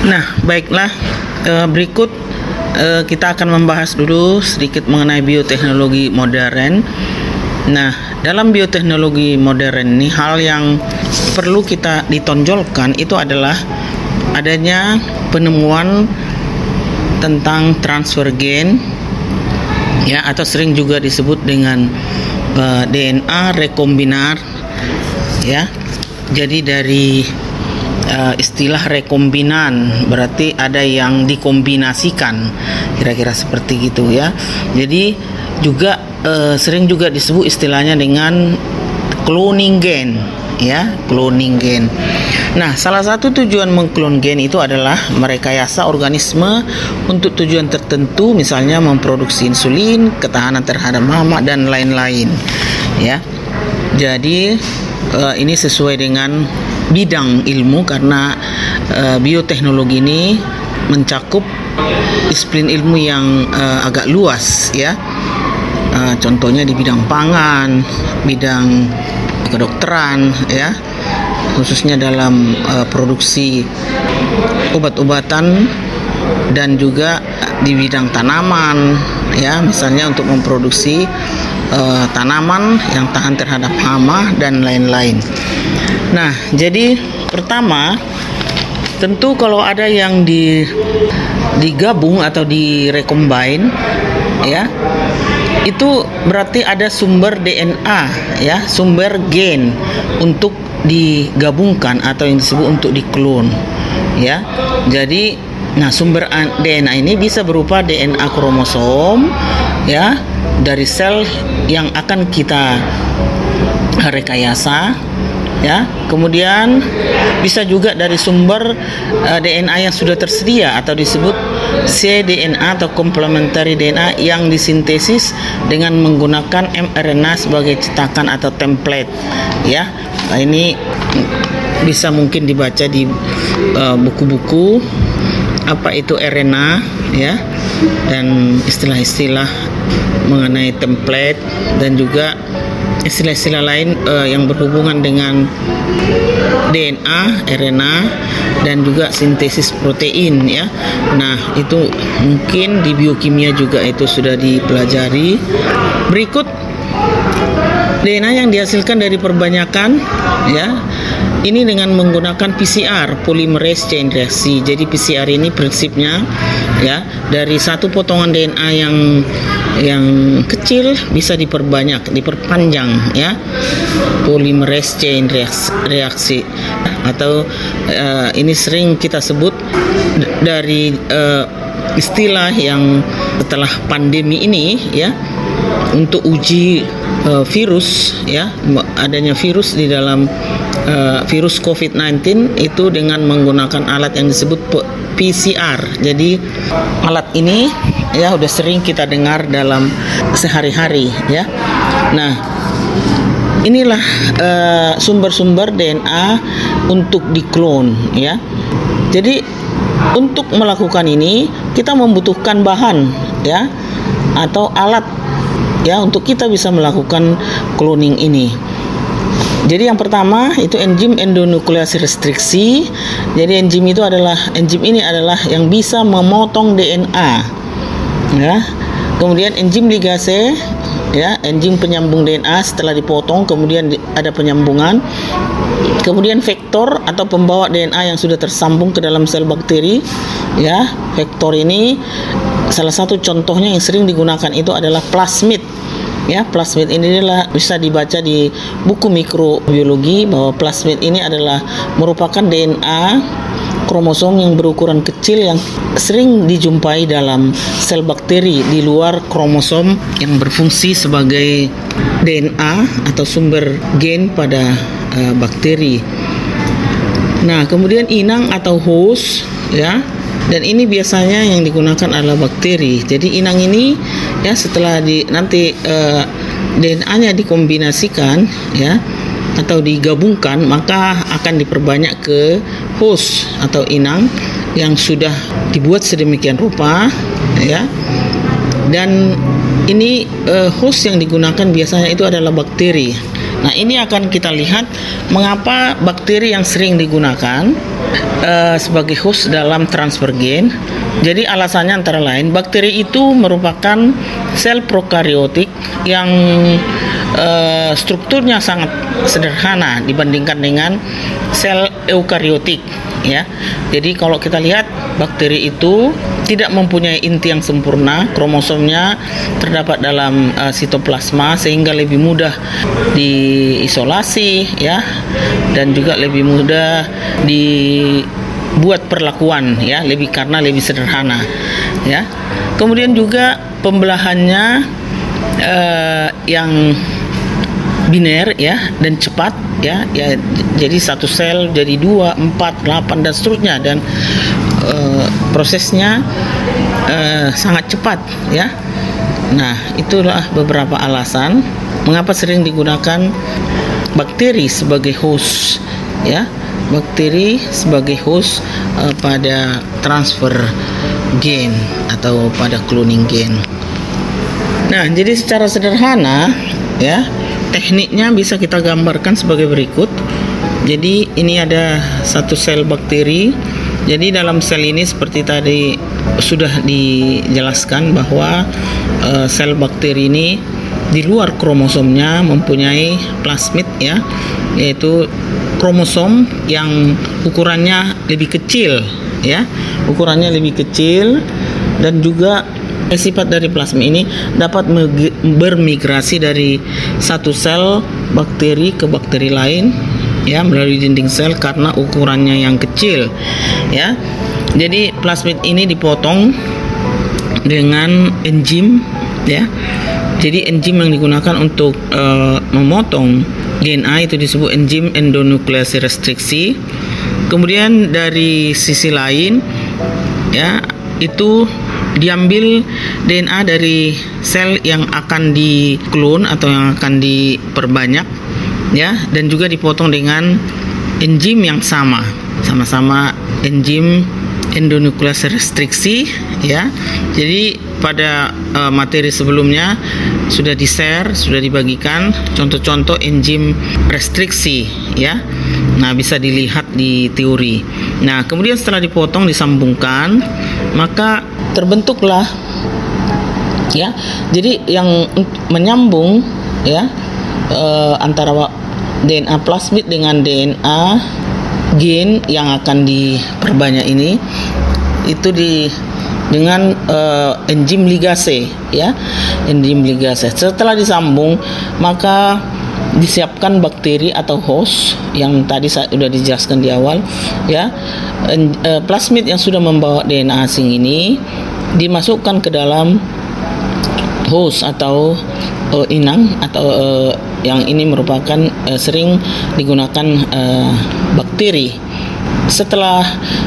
Nah, baiklah, berikut kita akan membahas dulu sedikit mengenai bioteknologi modern. Nah, dalam bioteknologi modern ini hal yang perlu kita ditonjolkan itu adalah adanya penemuan tentang transfer gen, ya, atau sering juga disebut dengan DNA rekombinar, ya. Jadi dari istilah rekombinan berarti ada yang dikombinasikan, kira-kira seperti gitu, ya. Jadi juga sering juga disebut istilahnya dengan cloning gen, ya, cloning gen. Nah, salah satu tujuan mengklon gen itu adalah merekayasa organisme untuk tujuan tertentu, misalnya memproduksi insulin, ketahanan terhadap hama dan lain-lain, ya. Jadi ini sesuai dengan bidang ilmu karena bioteknologi ini mencakup disiplin ilmu yang agak luas, ya. Contohnya di bidang pangan, bidang kedokteran, ya, khususnya dalam produksi obat-obatan, dan juga di bidang tanaman, ya, misalnya untuk memproduksi tanaman yang tahan terhadap hama dan lain-lain. Nah, jadi pertama tentu kalau ada yang digabung atau direkombine, ya, itu berarti ada sumber DNA, ya, sumber gen untuk digabungkan atau yang disebut untuk diklon, ya. Jadi, nah, sumber DNA ini bisa berupa DNA kromosom, ya, dari sel yang akan kita rekayasa, ya. Kemudian bisa juga dari sumber DNA yang sudah tersedia atau disebut cDNA atau complementary DNA yang disintesis dengan menggunakan mRNA sebagai cetakan atau template, ya. Nah, ini bisa mungkin dibaca di buku-buku apa itu RNA, ya, dan istilah-istilah mengenai template dan juga istilah-istilah lain yang berhubungan dengan DNA, RNA, dan juga sintesis protein, ya. Nah, itu mungkin di biokimia juga itu sudah dipelajari. Berikut DNA yang dihasilkan dari perbanyakan, ya, ini dengan menggunakan PCR, polymerase chain reaksi. Jadi PCR ini prinsipnya, ya, dari satu potongan DNA yang kecil bisa diperpanjang, ya, polymerase chain reaksi, atau ini sering kita sebut dari istilah yang setelah pandemi ini, ya, untuk uji virus, ya, adanya virus di dalam virus COVID-19 itu dengan menggunakan alat yang disebut PCR. Jadi alat ini, ya, udah sering kita dengar dalam sehari-hari, ya. Nah, inilah sumber-sumber DNA untuk diklon, ya. Jadi untuk melakukan ini kita membutuhkan bahan, ya, atau alat, ya, untuk kita bisa melakukan cloning ini. Jadi yang pertama itu enzim endonukleasi restriksi. Jadi enzim ini adalah yang bisa memotong DNA, ya. Kemudian enzim ligase, ya, enzim penyambung DNA setelah dipotong kemudian ada penyambungan. Kemudian vektor atau pembawa DNA yang sudah tersambung ke dalam sel bakteri, ya. Vektor ini salah satu contohnya yang sering digunakan itu adalah plasmid. Ya, plasmid ini adalah bisa dibaca di buku mikrobiologi bahwa plasmid ini adalah merupakan DNA kromosom yang berukuran kecil yang sering dijumpai dalam sel bakteri di luar kromosom yang berfungsi sebagai DNA atau sumber gen pada bakteri. Nah, kemudian inang atau host, ya. Dan ini biasanya yang digunakan adalah bakteri. Jadi inang ini, ya, setelah nanti DNA-nya dikombinasikan, ya, atau digabungkan, maka akan diperbanyak ke host atau inang yang sudah dibuat sedemikian rupa, ya. Dan ini host yang digunakan biasanya itu adalah bakteri. Nah, ini akan kita lihat mengapa bakteri yang sering digunakan sebagai host dalam transfer gen. Jadi alasannya antara lain bakteri itu merupakan sel prokariotik yang strukturnya sangat sederhana dibandingkan dengan sel eukariotik, ya. Jadi kalau kita lihat bakteri itu tidak mempunyai inti yang sempurna, kromosomnya terdapat dalam sitoplasma sehingga lebih mudah diisolasi, ya, dan juga lebih mudah dibuat perlakuan, ya, karena lebih sederhana, ya. Kemudian juga pembelahannya yang biner, ya, dan cepat, ya, jadi satu sel jadi 2, 4, 8 dan seterusnya, dan prosesnya sangat cepat, ya. Nah, itulah beberapa alasan mengapa sering digunakan bakteri sebagai host, ya, bakteri sebagai host pada transfer gen atau pada cloning gen. Nah, jadi secara sederhana, ya, tekniknya bisa kita gambarkan sebagai berikut. Jadi ini ada satu sel bakteri. Jadi dalam sel ini seperti tadi sudah dijelaskan bahwa sel bakteri ini di luar kromosomnya mempunyai plasmid, ya, yaitu kromosom yang ukurannya lebih kecil, ya, ukurannya lebih kecil, dan juga sifat dari plasmid ini dapat bermigrasi dari satu sel bakteri ke bakteri lain, ya, melalui dinding sel karena ukurannya yang kecil, ya. Jadi plasmid ini dipotong dengan enzim, ya. Jadi enzim yang digunakan untuk memotong DNA itu disebut enzim endonukleasi restriksi. Kemudian dari sisi lain, ya, itu diambil DNA dari sel yang akan diklon atau yang akan diperbanyak, ya, dan juga dipotong dengan enzim yang sama-sama enzim endonukleasi restriksi, ya. Jadi pada materi sebelumnya sudah di-share, sudah dibagikan contoh-contoh enzim restriksi, ya. Nah, bisa dilihat di teori. Nah, kemudian setelah dipotong disambungkan, maka terbentuklah, ya. Jadi yang menyambung, ya, antara DNA plasmid dengan DNA gen yang akan diperbanyak ini itu dengan enzim ligase, ya, enzim ligase. Setelah disambung, maka disiapkan bakteri atau host yang tadi saya sudah dijelaskan di awal, ya. Plasmid yang sudah membawa DNA asing ini dimasukkan ke dalam host atau inang atau yang ini merupakan sering digunakan bakteri. Setelah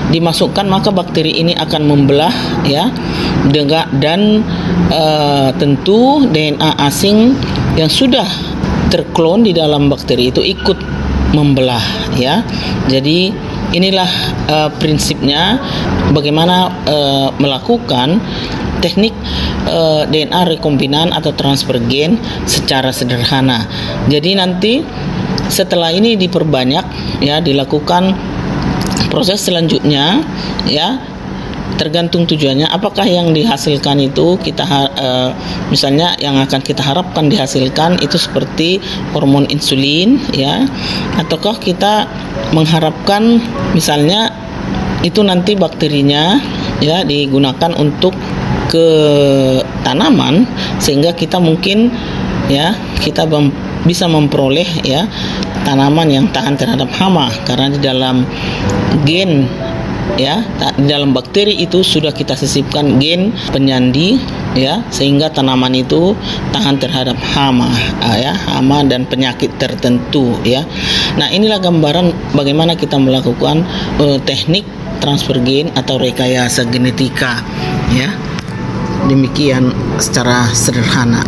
dimasukkan, maka bakteri ini akan membelah, ya, dan tentu DNA asing yang sudah terklon di dalam bakteri itu ikut membelah, ya. Jadi inilah prinsipnya bagaimana melakukan teknik DNA rekombinan atau transfer gen secara sederhana. Jadi nanti setelah ini diperbanyak, ya, dilakukan proses selanjutnya, ya, tergantung tujuannya. Apakah yang dihasilkan itu kita misalnya yang akan kita harapkan dihasilkan itu seperti hormon insulin, ya, ataukah kita mengharapkan misalnya itu nanti bakterinya, ya, digunakan untuk ke tanaman sehingga kita mungkin, ya, kita bisa memperoleh, ya, tanaman yang tahan terhadap hama karena di dalam gen, ya, di dalam bakteri itu sudah kita sisipkan gen penyandi, ya, sehingga tanaman itu tahan terhadap hama, ya, hama dan penyakit tertentu, ya. Nah, inilah gambaran bagaimana kita melakukan teknik transfer gen atau rekayasa genetika, ya. Demikian secara sederhana.